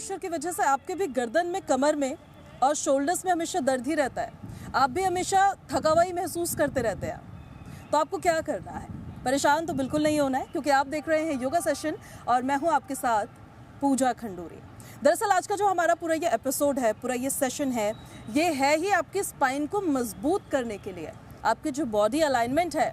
Posture की वजह से आपके भी गर्दन में, कमर में और शोल्डर्स में हमेशा दर्द ही रहता है। आप भी हमेशा थका हुआ ही महसूस करते रहते हैं। तो आपको क्या करना है? परेशान तो बिल्कुल नहीं होना है, क्योंकि आप देख रहे हैं योगा सेशन और मैं हूं आपके साथ पूजा खंडूरी। दरअसल आज का जो हमारा पूरा ये एपिसोड है, पूरा ये सेशन है, ये है ही आपके स्पाइन को मजबूत करने के लिए, आपके जो बॉडी अलाइनमेंट है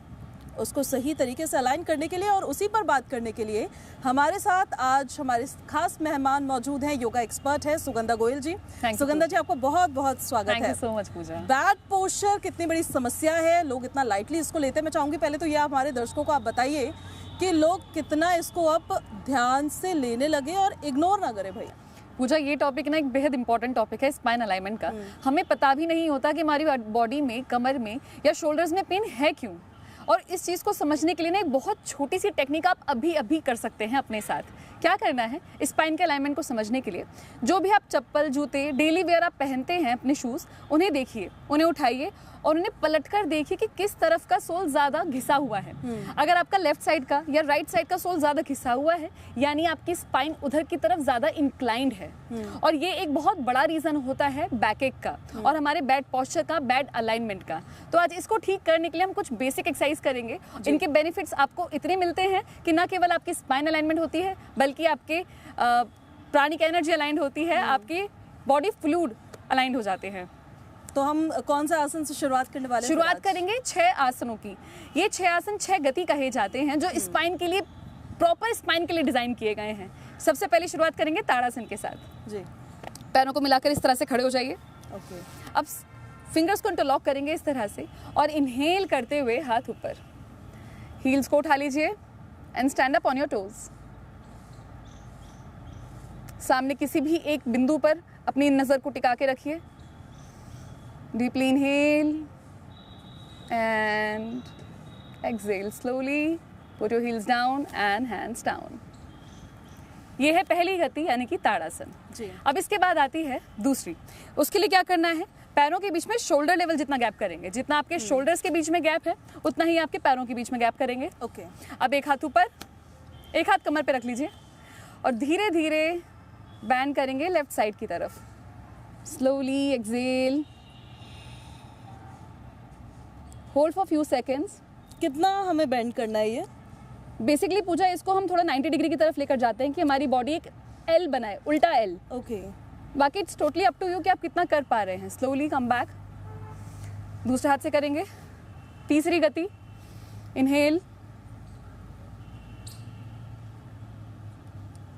उसको सही तरीके से अलाइन करने के लिए। और उसी पर बात करने के लिए हमारे साथ आज हमारे खास मेहमान मौजूद हैं। योगा एक्सपर्ट है सुगंधा गोयल जी। सुगंधा जी, आपको बहुत बहुत स्वागत है। Thank you so much Pooja. Bad posture कितनी बड़ी समस्या है, लोग इतना लाइटली इसको लेते हैं। मैं चाहूंगी पहले तो ये हमारे दर्शकों को आप बताइए कि लोग कितना इसको अब ध्यान से लेने लगे और इग्नोर ना करें। भाई पूजा, ये टॉपिक ना एक बेहद इंपॉर्टेंट टॉपिक है, स्पाइन अलाइनमेंट का। हमें पता भी नहीं होता कि हमारी बॉडी में, कमर में या शोल्डर्स में पेन है क्यों। और इस चीज़ को समझने के लिए ना एक बहुत छोटी सी टेक्निक आप अभी कर सकते हैं अपने साथ। क्या करना है, स्पाइन के अलाइनमेंट को समझने के लिए जो भी आप चप्पल, जूते, डेली वेयर आप पहनते हैं, अपने शूज़, उन्हें देखिए, उन्हें उठाइए और उन्हें पलटकर देखिए कि किस तरफ का सोल ज़्यादा घिसा हुआ है। अगर आपका लेफ्ट साइड का या राइट साइड का सोल ज़्यादा घिसा हुआ है, यानी आपकी स्पाइन उधर की तरफ ज़्यादा इंक्लाइंड है। और ये एक बहुत बड़ा रीज़न होता है बैकएक का और हमारे बैड पोस्चर का, बैड अलाइनमेंट का। तो आज इसको ठीक करने के लिए हम कुछ बेसिक एक्सरसाइज करेंगे। इनके बेनिफिट्स आपको इतने मिलते हैं कि न केवल आपकी स्पाइन अलाइनमेंट होती है, बल्कि आपके प्राणिक एनर्जी अलाइंड होती है, आपकी बॉडी फ्लूइड अलाइंड हो जाते हैं। तो हम कौन सा आसन से शुरुआत करने वाले हैं? शुरुआत करेंगे 6 आसनों की। ये 6 आसन 6 गति कहे जाते हैं, जो स्पाइन के लिए, प्रॉपर स्पाइन के लिए डिजाइन किए गए हैं। सबसे पहले शुरुआत करेंगे ताड़ासन के साथ जी। पैरों को मिलाकर इस तरह से खड़े हो जाइए। ओके। अब फिंगर्स को इंटरलॉक करेंगे इस तरह से और इनहेल करते हुए हाथ ऊपर, हील्स को उठा लीजिए and stand up on your toes. सामने किसी भी एक बिंदु पर अपनी नजर को टिका के रखिए। Deeply inhale and exhale slowly. Put your heels down and hands down. ये है पहली गति, यानी कि ताड़ासन जी। अब इसके बाद आती है दूसरी। उसके लिए क्या करना है, पैरों के बीच में शोल्डर लेवल जितना गैप करेंगे, जितना आपके शोल्डर्स के बीच में गैप है उतना ही आपके पैरों के बीच में गैप करेंगे। ओके। अब एक हाथ ऊपर, एक हाथ कमर पे रख लीजिए और धीरे धीरे बैंड करेंगे लेफ्ट साइड की तरफ। Slowly exhale, hold for few seconds. कितना हमें बेंड करना है ये? बेसिकली पूजा, इसको हम थोड़ा 90 डिग्री की तरफ लेकर जाते हैं कि हमारी बॉडी एक एल बनाए, उल्टा एल। ओके। बाकी it's totally up to you कि आप कितना कर पा रहे हैं। Slowly come back. दूसरे हाथ से करेंगे। तीसरी गति, इनहेल।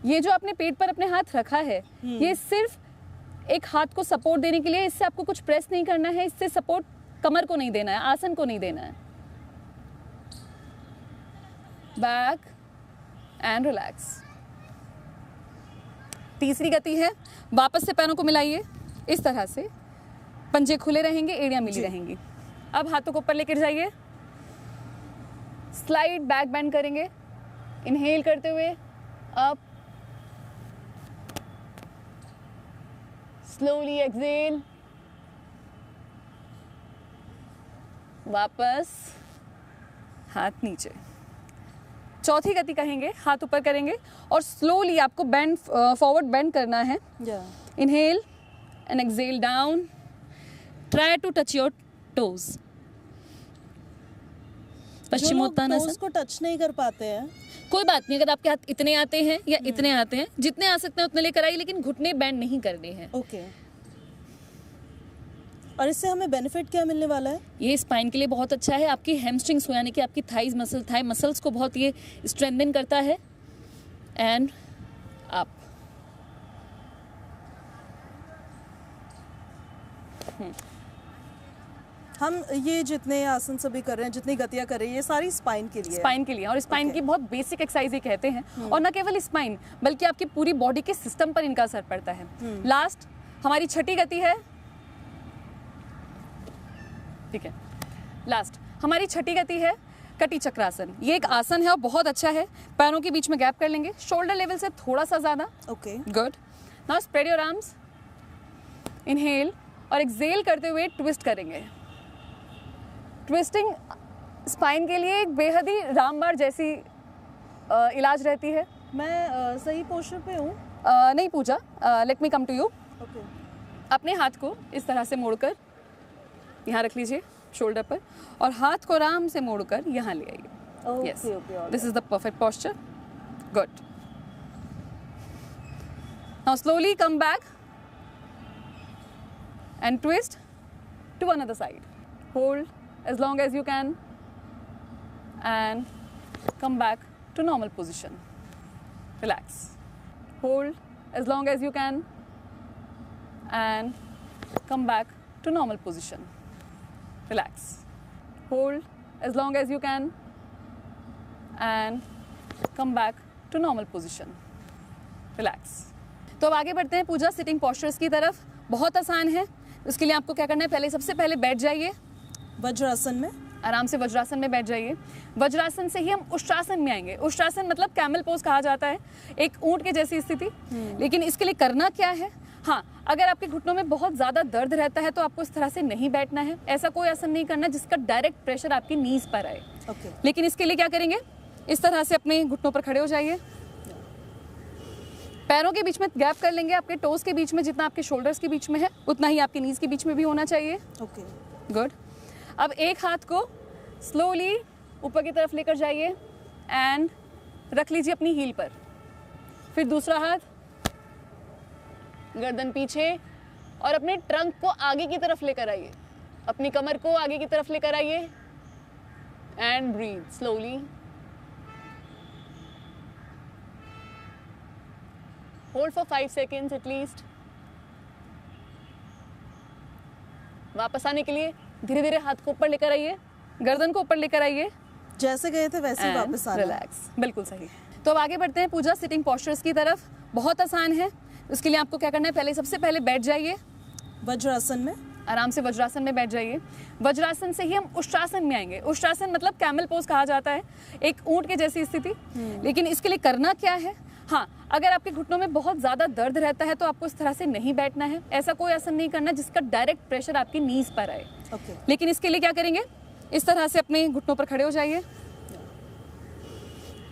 ये जो आपने पेट पर अपने हाथ रखा है, ये सिर्फ एक हाथ को सपोर्ट देने के लिए, इससे आपको कुछ प्रेस नहीं करना है, इससे सपोर्ट कमर को नहीं देना है, आसन को नहीं देना है। Back and relax. तीसरी गति है, वापस से पैरों को मिलाइए इस तरह से, पंजे खुले रहेंगे, एड़ियां मिली रहेंगी। अब हाथों को ऊपर लेकर जाइए, स्लाइड बैक बेंड करेंगे, इनहेल करते हुए अप, स्लोली एक्सेल, वापस हाथ नीचे। चौथी गति कहेंगे, हाथ ऊपर करेंगे और स्लोली आपको बेंड फॉरवर्ड बेंड करना है। Inhale and exhale down. Try to touch your toes. Paschimottanasana को टच नहीं कर पाते हैं, कोई बात नहीं। अगर आपके हाथ इतने आते हैं या इतने आते हैं, जितने आ सकते हैं उतने लेकर आइए, लेकिन घुटने बेंड नहीं करने हैं। ओके। और इससे हमें बेनिफिट क्या मिलने वाला है? ये स्पाइन के लिए बहुत अच्छा है। आपकी हैमस्ट्रिंग्स को, यानी कि आपकी थाई मसल्स को बहुत ये स्ट्रेंथन करता है। And up. हम ये जितने आसन सभी कर रहे हैं, जितनी गतियां कर रहे हैं, ये सारी स्पाइन के लिए, स्पाइन के लिए। और स्पाइन की बहुत बेसिक एक्सरसाइज ये कहते हैं। और न केवल स्पाइन, बल्कि आपकी पूरी बॉडी के सिस्टम पर इनका असर पड़ता है। लास्ट हमारी छठी गति है, ठीक है, लास्ट हमारी छठी गति है कटी चक्रासन। ये एक आसन है और बहुत अच्छा है। पैरों के बीच में गैप कर लेंगे, शोल्डर लेवल से थोड़ा सा ज्यादा। Okay, good. Now spread your arms, inhale और एक्सेल करते हुए ट्विस्ट करेंगे। ट्विस्टिंग स्पाइन के लिए एक बेहद ही रामबाण जैसी इलाज रहती है। मैं सही पोस्चर पे हूँ नहीं Pooja, let me come to you. Okay अपने हाथ को इस तरह से मोड़कर यहाँ रख लीजिए शोल्डर पर, और हाथ को आराम से मोड़कर यहाँ ले आइए। Yes, this is the perfect posture. Good. Now slowly come back and twist to another side. Hold as long as you can and come back to normal position. Relax. Hold as long as you can and come back to normal position. Relax. Hold as long as you can and come back to normal position. Relax. तो अब आगे बढ़ते हैं पूजा sitting postures की तरफ। बहुत आसान है। उसके लिए आपको क्या करना है, पहले सबसे पहले बैठ जाइए वज्रासन में, आराम से वज्रासन में बैठ जाइए। वज्रासन से ही हम उष्ट्रासन में आएंगे। उष्ट्रासन मतलब कैमल पोज कहा जाता है, एक ऊंट के जैसी स्थिति। लेकिन इसके लिए करना क्या है, हाँ, अगर आपके घुटनों में बहुत ज़्यादा दर्द रहता है तो आपको इस तरह से नहीं बैठना है। ऐसा कोई आसन नहीं करना जिसका डायरेक्ट प्रेशर आपकी नीज पर आए। लेकिन इसके लिए क्या करेंगे, इस तरह से अपने घुटनों पर खड़े हो जाइए। पैरों के बीच में गैप कर लेंगे, आपके टोस के बीच में जितना आपके शोल्डर्स के बीच में है उतना ही आपके नीज के बीच में भी होना चाहिए। Okay good. अब एक हाथ को स्लोली ऊपर की तरफ लेकर जाइए एंड रख लीजिए अपनी हील पर। फिर दूसरा हाथ गर्दन पीछे और अपने ट्रंक को आगे की तरफ लेकर आइए, अपनी कमर को आगे की तरफ लेकर आइए and breathe slowly. Hold for 5 seconds at least. वापस आने के लिए धीरे धीरे हाथ को ऊपर लेकर आइए, गर्दन को ऊपर लेकर आइए, जैसे गए थे वैसे ही वापस आना। रिलैक्स, बिल्कुल सही। तो अब आगे बढ़ते हैं पूजा सिटिंग पोस्चर्स की तरफ। बहुत आसान है। उसके लिए आपको क्या करना है, पहले सबसे पहले बैठ जाइए वज्रासन में, आराम से वज्रासन में बैठ जाइए। वज्रासन से ही हम उष्ट्रासन में आएंगे। उष्ट्रासन मतलब कैमल पोज कहा जाता है, एक ऊंट के जैसी स्थिति। लेकिन इसके लिए करना क्या है, हाँ, अगर आपके घुटनों में बहुत ज़्यादा दर्द रहता है तो आपको इस तरह से नहीं बैठना है। ऐसा कोई आसन नहीं करना जिसका डायरेक्ट प्रेशर आपकी नीज पर आए। लेकिन इसके लिए क्या करेंगे, इस तरह से अपने घुटनों पर खड़े हो जाइए।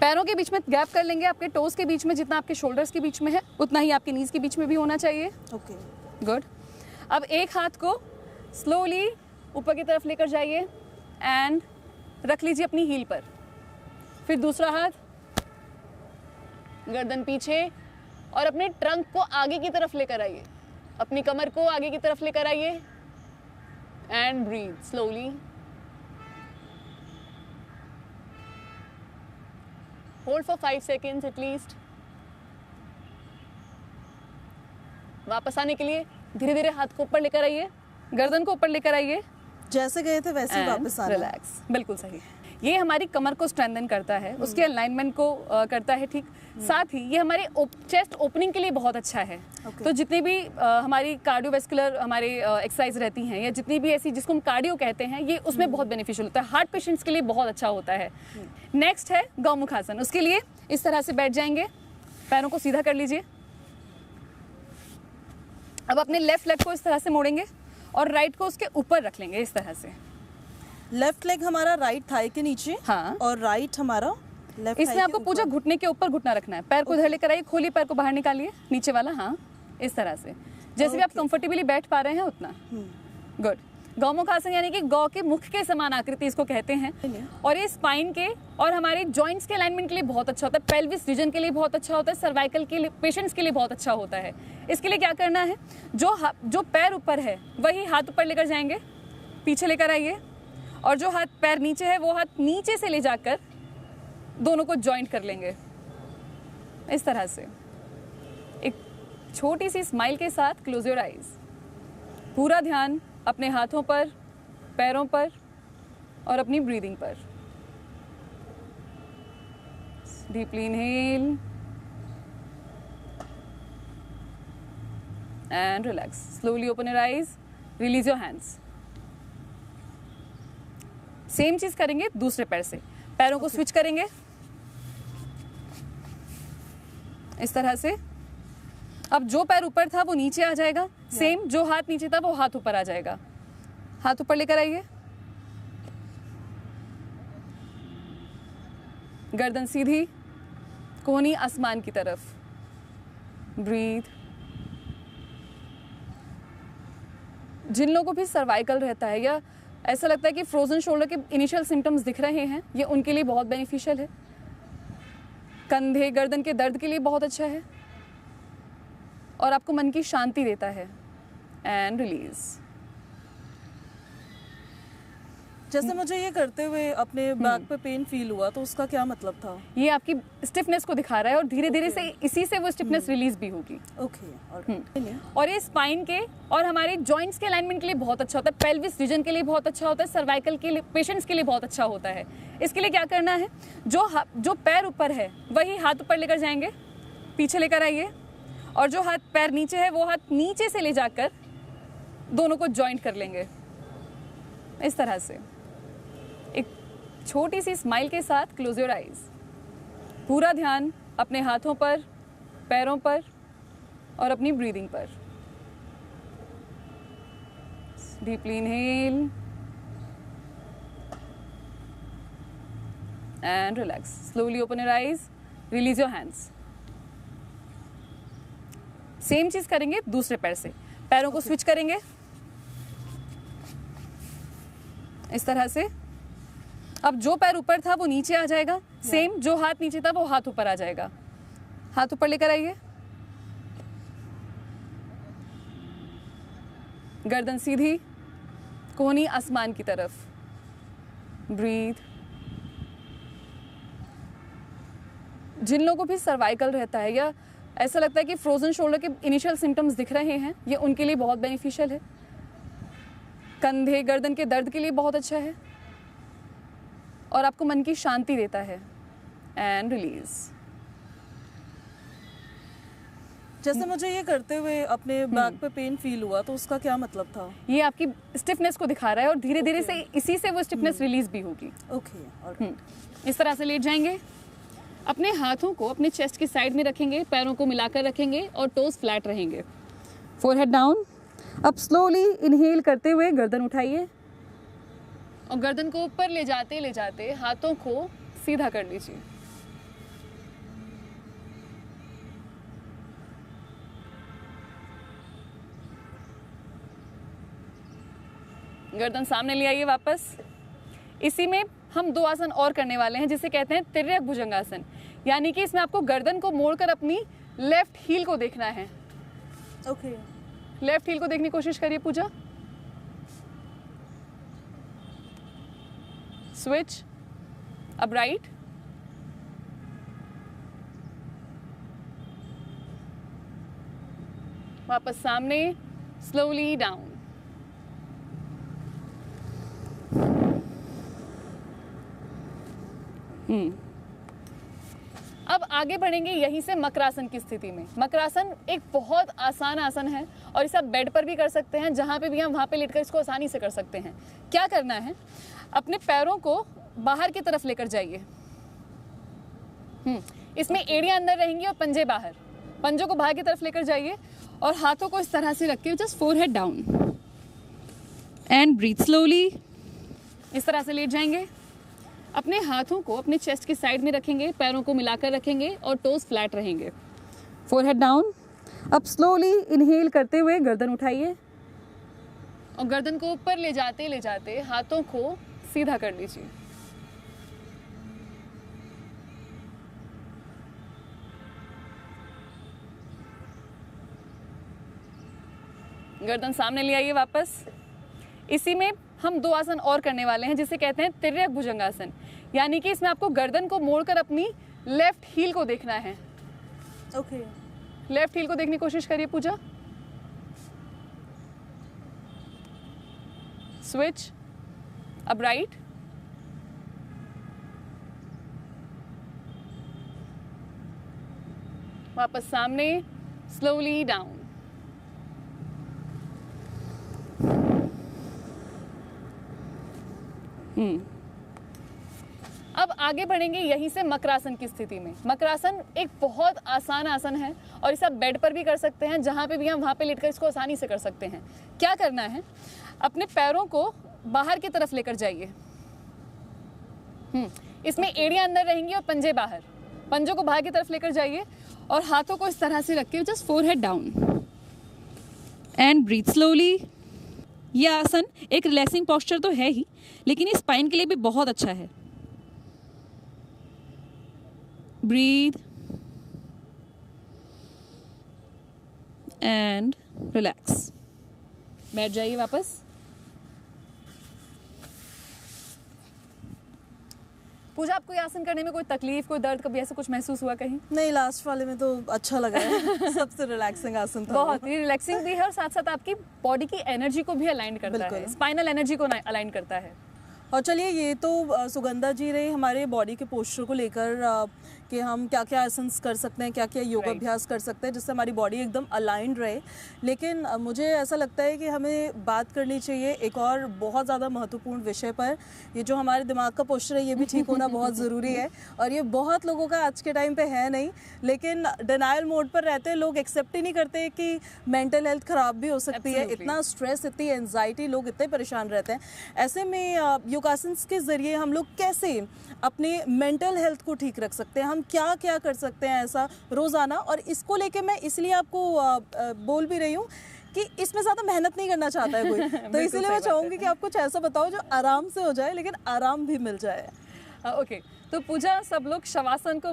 पैरों के बीच में गैप कर लेंगे, आपके टोस के बीच में जितना आपके शोल्डर्स के बीच में है उतना ही आपके नीज के बीच में भी होना चाहिए। Okay good. अब एक हाथ को स्लोली ऊपर की तरफ लेकर जाइए एंड रख लीजिए अपनी हील पर। फिर दूसरा हाथ गर्दन पीछे और अपने ट्रंक को आगे की तरफ लेकर आइए, अपनी कमर को आगे की तरफ लेकर आइए and breathe slowly. Hold for 5 seconds at least. वापस आने के लिए धीरे धीरे हाथ को ऊपर लेकर आइए, गर्दन को ऊपर लेकर आइए, जैसे गए थे वैसे ही वापस आना। रिलैक्स, बिल्कुल सही। ये हमारी कमर को स्ट्रेंथन करता है, उसके अलाइनमेंट को करता है ठीक। साथ ही ये हमारे चेस्ट ओपनिंग के लिए बहुत अच्छा है। तो जितनी भी हमारी कार्डियोवैस्कुलर हमारे एक्सरसाइज रहती हैं या जितनी भी ऐसी जिसको हम कार्डियो कहते हैं, ये उसमें बहुत बेनिफिशियल होता है। हार्ट पेशेंट्स के लिए बहुत अच्छा होता है। नेक्स्ट है गौमुख आसन। उसके लिए इस तरह से बैठ जाएंगे, पैरों को सीधा कर लीजिए। अब अपने लेफ्ट लेग को इस तरह से मोड़ेंगे और राइट को उसके ऊपर रख लेंगे इस तरह से। लेफ्ट लेग हमारा राइट थाई के नीचे, हाँ, और राइट हमारा लेफ्ट। इसमें आपको पूजा घुटने के ऊपर घुटना रखना है। पैर को इधर लेकर आइए, खोलिए, पैर को बाहर निकालिए, नीचे वाला, हाँ, इस तरह से जैसे भी आप कंफर्टेबली बैठ पा रहे हैं उतना। गुड। गौमुख आसन यानी कि गौ के मुख के समान आकृति इसको कहते हैं। और ये स्पाइन के और हमारे जॉइंट्स के अलाइनमेंट के लिए बहुत अच्छा होता है, पेल्विस रीजन के लिए बहुत अच्छा होता है, सर्वाइकल के लिए पेशेंट्स के लिए बहुत अच्छा होता है। इसके लिए क्या करना है, जो पैर ऊपर है वही हाथ ऊपर लेकर जाएंगे, पीछे लेकर आइए, और जो हाथ पैर नीचे है वो हाथ नीचे से ले जाकर दोनों को जॉइंट कर लेंगे इस तरह से। एक छोटी सी स्माइल के साथ क्लोज योर आईज। पूरा ध्यान अपने हाथों पर, पैरों पर और अपनी ब्रीदिंग पर। Deeply inhale and relax. Slowly open your eyes, release your hands. Same चीज करेंगे दूसरे पैर से। पैरों को स्विच करेंगे इस तरह से। अब जो पैर ऊपर था वो नीचे आ जाएगा, सेम जो हाथ नीचे था वो हाथ ऊपर आ जाएगा। हाथ ऊपर लेकर आइए, गर्दन सीधी, कोहनी आसमान की तरफ। ब्रीथ। जिन लोगों को भी सर्वाइकल रहता है या ऐसा लगता है कि फ्रोजन शोल्डर के इनिशियल सिम्टम्स दिख रहे हैं, ये उनके लिए बहुत बेनिफिशियल है। कंधे गर्दन के दर्द के लिए बहुत अच्छा है और आपको मन की शांति देता है। And release. जैसे मुझे ये करते हुए अपने बैक पे पेन फील हुआ, तो उसका क्या मतलब था? ये आपकी स्टिफनेस को दिखा रहा है और धीरे धीरे से इसी से वो स्टिफनेस रिलीज भी होगी। ओके। और ये स्पाइन के और हमारे जॉइंट्स के अलाइनमेंट के लिए बहुत अच्छा होता है, पेल्विस रीजन के लिए बहुत अच्छा होता है, सर्वाइकल के लिए पेशेंट्स के लिए बहुत अच्छा होता है। इसके लिए क्या करना है, जो पैर ऊपर है वही हाथ ऊपर लेकर जाएंगे, पीछे लेकर आइए, और जो हाथ पैर नीचे है वो हाथ नीचे से ले जाकर दोनों को जॉइंट कर लेंगे इस तरह से। एक छोटी सी स्माइल के साथ क्लोज योर आईज। पूरा ध्यान अपने हाथों पर, पैरों पर और अपनी ब्रीदिंग पर। Deeply inhale and relax. Slowly open your eyes, release your hands. Same चीज करेंगे दूसरे पैर से, पैरों को स्विच करेंगे इस तरह से। अब जो पैर ऊपर था वो नीचे आ जाएगा, सेम जो हाथ नीचे था वो हाथ ऊपर आ जाएगा। हाथ ऊपर लेकर आइए, गर्दन सीधी, कोहनी आसमान की तरफ। ब्रीथ। जिन लोगों को भी सर्वाइकल रहता है या ऐसा लगता है कि फ्रोजन शोल्डर के इनिशियल सिम्टम्स दिख रहे हैं, ये उनके लिए बहुत बेनिफिशियल है। कंधे गर्दन के दर्द के लिए बहुत अच्छा है और आपको मन की शांति देता है। And release. जैसे मुझे ये करते हुए अपने बैक पे पेन फील हुआ, तो उसका क्या मतलब था? ये आपकी स्टिफनेस को दिखा रहा है और धीरे धीरे से इसी से वो स्टिफनेस रिलीज भी होगी। ओके। इस तरह से लेट जाएंगे, अपने हाथों को अपने चेस्ट की साइड में रखेंगे, पैरों को मिलाकर रखेंगे और टोज फ्लैट रहेंगे। Forehead down. अब स्लोली इनहेल करते हुए गर्दन उठाइए और गर्दन को ऊपर ले जाते हाथों को सीधा कर लीजिए। गर्दन सामने ले आइए वापस। इसी में हम 2 आसन और करने वाले हैं जिसे कहते हैं तिर्यक भुजंगासन, यानी कि इसमें आपको गर्दन को मोड़कर अपनी लेफ्ट हील को देखना है। ओके। लेफ्ट हील को देखने की कोशिश करिए पूजा। स्विच। अब राइट। वापस सामने, स्लोली डाउन। अब आगे बढ़ेंगे यहीं से मकरासन की स्थिति में। मकरासन एक बहुत आसान आसन है और इसे आप बेड पर भी कर सकते हैं, जहां पे भी हम वहां पे लेटकर इसको आसानी से कर सकते हैं। क्या करना है, अपने पैरों को बाहर की तरफ लेकर जाइए। इसमें एड़ियां अंदर रहेंगी और पंजे बाहर। पंजों को बाहर की तरफ लेकर जाइए और हाथों को इस तरह से रख के just forehead down and breathe slowly. इस तरह से लेट जाएंगे, अपने हाथों को अपने चेस्ट की साइड में रखेंगे, पैरों को मिलाकर रखेंगे और टोज फ्लैट रहेंगे। Forehead down. अब स्लोली इनहेल करते हुए गर्दन उठाइए और गर्दन को ऊपर ले जाते हाथों को सीधा कर लीजिए। गर्दन सामने ले आइए वापस। इसी में हम 2 आसन और करने वाले हैं जिसे कहते हैं तिर्यक भुजंगासन, यानी कि इसमें आपको गर्दन को मोड़कर अपनी लेफ्ट हील को देखना है। ओके। लेफ्ट हील को देखने की कोशिश करिए पूजा। स्विच। अब राइट। वापस सामने, स्लोली डाउन। अब आगे बढ़ेंगे यहीं से मकरासन की स्थिति में। मकरासन एक बहुत आसान आसन है और इसे आप बेड पर भी कर सकते हैं, जहां पे भी हम वहां पे लेटकर इसको आसानी से कर सकते हैं। क्या करना है, अपने पैरों को बाहर की तरफ लेकर जाइए। इसमें एड़ियां अंदर रहेंगी और पंजे बाहर। पंजों को बाहर की तरफ लेकर जाइए और हाथों को इस तरह से रख के just forehead down and breathe slowly. ये आसन एक रिलैक्सिंग पोस्चर तो है ही, लेकिन ये स्पाइन के लिए भी बहुत अच्छा है। Breathe and relax. बैठ जाइए वापस। पूजा, आपको ये आसन करने में कोई तकलीफ, कोई दर्द, कभी ऐसा कुछ महसूस हुआ कहीं? नहीं, लास्ट वाले में तो अच्छा लगा है। सबसे रिलैक्सिंग आसन था। बहुत ही रिलैक्सिंग भी है और साथ साथ आपकी बॉडी की एनर्जी को भी अलाइन करता है, स्पाइनल एनर्जी को अलाइन करता है। और चलिए, ये तो सुगंधा जी रहे हमारे बॉडी के पोस्चर को लेकर कि हम क्या क्या आसन्स कर सकते हैं, क्या क्या योगाभ्यास कर सकते हैं जिससे हमारी बॉडी एकदम अलाइंड रहे। लेकिन मुझे ऐसा लगता है कि हमें बात करनी चाहिए एक और बहुत ज़्यादा महत्वपूर्ण विषय पर। ये जो हमारे दिमाग का पोस्चर है, ये भी ठीक होना बहुत ज़रूरी है, और ये बहुत लोगों का आज के टाइम पे है नहीं। लेकिन डिनायल मोड पर रहते हैं लोग, एक्सेप्ट ही नहीं करते कि मेंटल हेल्थ ख़राब भी हो सकती है। इतना स्ट्रेस, इतनी एंजाइटी, लोग इतने परेशान रहते हैं। ऐसे में योगासन्स के ज़रिए हम लोग कैसे अपने मेंटल हेल्थ को ठीक रख सकते हैं, हम क्या क्या कर सकते हैं ऐसा रोज़ाना। और इसको लेके मैं इसलिए आपको बोल भी रही हूँ कि इसमें ज़्यादा मेहनत नहीं करना चाहता है कोई। तो इसीलिए मैं चाहूँगी कि आप कुछ ऐसा बताओ जो आराम से हो जाए, लेकिन आराम भी मिल जाए। ओके, तो पूजा, सब लोग शवासन को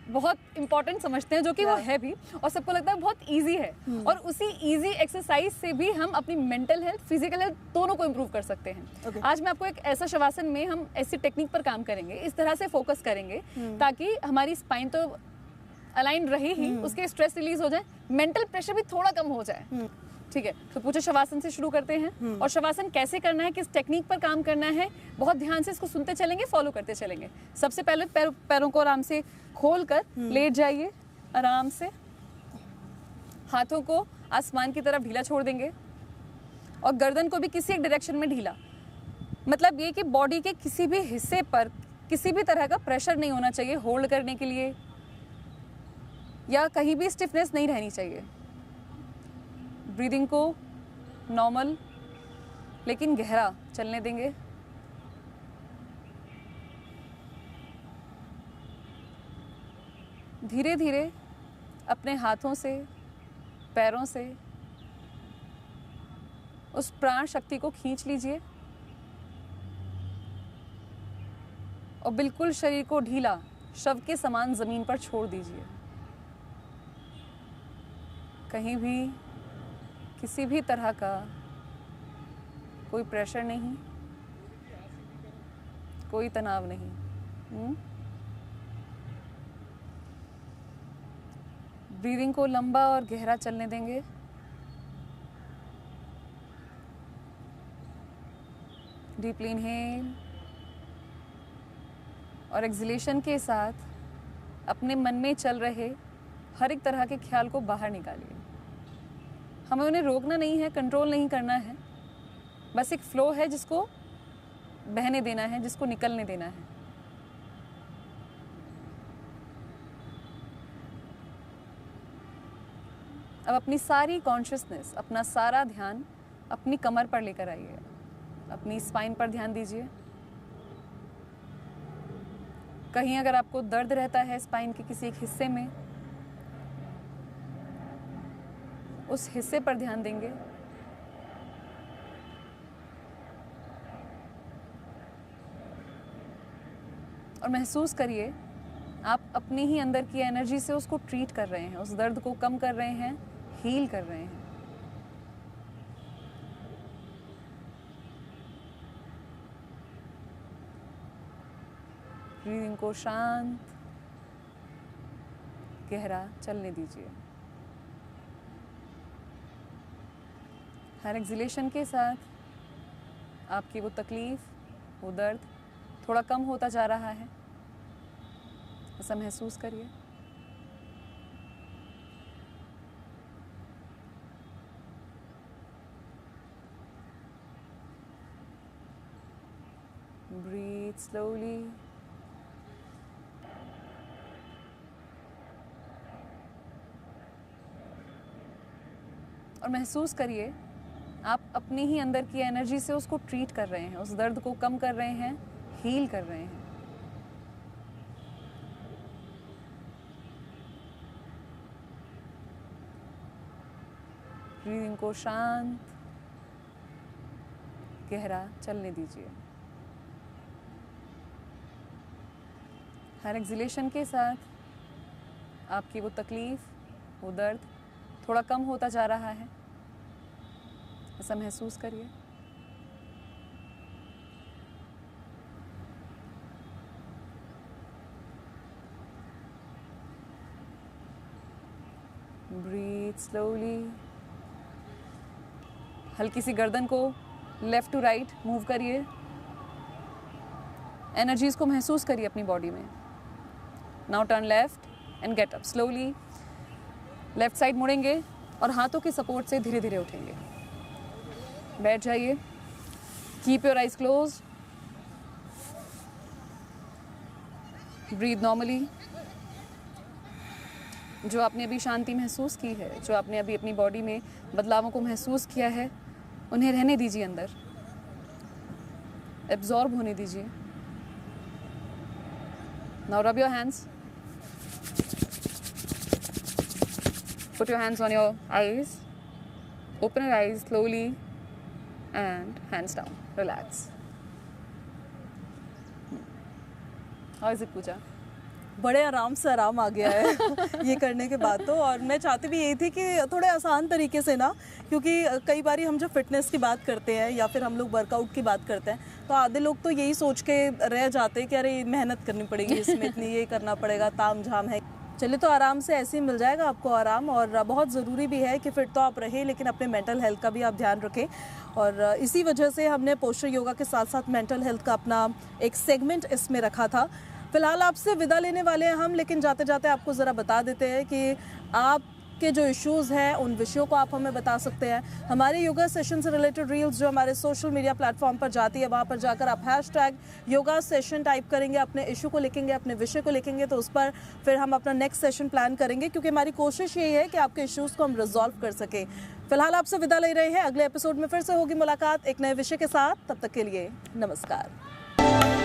बहुत इंपॉर्टेंट समझते हैं, जो कि वो है भी, और सबको लगता है बहुत इजी है। और उसी इजी एक्सरसाइज से भी हम अपनी मेंटल हेल्थ, फिजिकल हेल्थ दोनों को इम्प्रूव कर सकते हैं। आज मैं आपको एक ऐसा शवासन में हम ऐसी टेक्निक पर काम करेंगे, इस तरह से फोकस करेंगे ताकि हमारी स्पाइन तो अलाइन रही ही, उसके स्ट्रेस रिलीज हो जाए, मेंटल प्रेशर भी थोड़ा कम हो जाए। ठीक है, तो पूछो शवासन से शुरू करते हैं। और शवासन कैसे करना है, किस टेक्निक पर काम करना है, बहुत ध्यान से इसको सुनते चलेंगे, फॉलो करते चलेंगे। सबसे पहले पैरों को आराम से खोल कर लेट जाइए आराम से। हाथों को आसमान की तरफ ढीला छोड़ देंगे और गर्दन को भी किसी एक डायरेक्शन में ढीला। मतलब ये कि बॉडी के किसी भी हिस्से पर किसी भी तरह का प्रेशर नहीं होना चाहिए होल्ड करने के लिए, या कहीं भी स्टिफनेस नहीं रहनी चाहिए। ब्रीदिंग को नॉर्मल लेकिन गहरा चलने देंगे। धीरे धीरे अपने हाथों से, पैरों से उस प्राण शक्ति को खींच लीजिए और बिल्कुल शरीर को ढीला, शव के समान जमीन पर छोड़ दीजिए। कहीं भी किसी भी तरह का कोई प्रेशर नहीं, कोई तनाव नहीं। ब्रीदिंग को लंबा और गहरा चलने देंगे। डीपली इनहेल और एक्सहेलेशन के साथ अपने मन में चल रहे हर एक तरह के ख्याल को बाहर निकालिए। हमें उन्हें रोकना नहीं है, कंट्रोल नहीं करना है, बस एक फ्लो है जिसको बहने देना है, जिसको निकलने देना है। अब अपनी सारी कॉन्शियसनेस, अपना सारा ध्यान अपनी कमर पर लेकर आइए, अपनी स्पाइन पर ध्यान दीजिए। कहीं अगर आपको दर्द रहता है स्पाइन के किसी एक हिस्से में, उस हिस्से पर ध्यान देंगे। और महसूस करिए आप अपनी ही अंदर की एनर्जी से उसको ट्रीट कर रहे हैं, उस दर्द को कम कर रहे हैं, हील कर रहे हैं। ब्रीदिंग को शांत, गहरा चलने दीजिए। हर एक्सहेलेशन के साथ आपकी वो तकलीफ, वो दर्द थोड़ा कम होता जा रहा है, ऐसा महसूस करिए। Breathe slowly. और महसूस करिए आप अपनी ही अंदर की एनर्जी से उसको ट्रीट कर रहे हैं, उस दर्द को कम कर रहे हैं, हील कर रहे हैं। ब्रीदिंग को शांत गहरा चलने दीजिए। हर एक्सलेशन के साथ आपकी वो तकलीफ, वो दर्द थोड़ा कम होता जा रहा है, ऐसा महसूस करिए। Breathe slowly. हल्की सी गर्दन को लेफ्ट टू राइट मूव करिए। एनर्जीज को महसूस करिए अपनी बॉडी में। Now turn left and get up slowly. Left side मुड़ेंगे और हाथों के सपोर्ट से धीरे धीरे उठेंगे। बैठ जाइए। Keep your eyes close. Breathe normally. जो आपने अभी शांति महसूस की है, जो आपने अभी अपनी बॉडी में बदलावों को महसूस किया है, उन्हें रहने दीजिए, अंदर एब्जॉर्ब होने दीजिए। Now rub your hands. Put your hands on your eyes. Open your eyes slowly and hands down. Relax. How is it, Pooja? बड़े आराम से आराम आ गया है ये करने के बाद तो। और मैं चाहती भी यही थी कि थोड़े आसान तरीके से ना, क्योंकि कई बार हम जब फिटनेस की बात करते हैं या फिर हम लोग वर्कआउट की बात करते हैं तो आधे लोग तो यही सोच के रह जाते हैं कि अरे मेहनत करनी पड़ेगी, इसमें इतनी ये करना पड़ेगा, ताम झाम है। चलिए, तो आराम से ऐसे ही मिल जाएगा आपको आराम। और बहुत ज़रूरी भी है कि फिट तो आप रहें लेकिन अपने मेंटल हेल्थ का भी आप ध्यान रखें। और इसी वजह से हमने पोस्चर योगा के साथ साथ मेंटल हेल्थ का अपना एक सेगमेंट इसमें रखा था। फिलहाल आपसे विदा लेने वाले हैं हम, लेकिन जाते जाते आपको ज़रा बता देते हैं कि आपके जो इश्यूज़ हैं उन विषयों को आप हमें बता सकते हैं। हमारे योगा सेशन से रिलेटेड रील्स जो हमारे सोशल मीडिया प्लेटफॉर्म पर जाती है, वहाँ पर जाकर आप हैशटैग योगा सेशन टाइप करेंगे, अपने इशू को लिखेंगे, अपने विषय को लिखेंगे, तो उस पर फिर हम अपना नेक्स्ट सेशन प्लान करेंगे, क्योंकि हमारी कोशिश यही है कि आपके इश्यूज़ को हम रिजॉल्व कर सकें। फिलहाल आपसे विदा ले रहे हैं। अगले एपिसोड में फिर से होगी मुलाकात एक नए विषय के साथ। तब तक के लिए नमस्कार।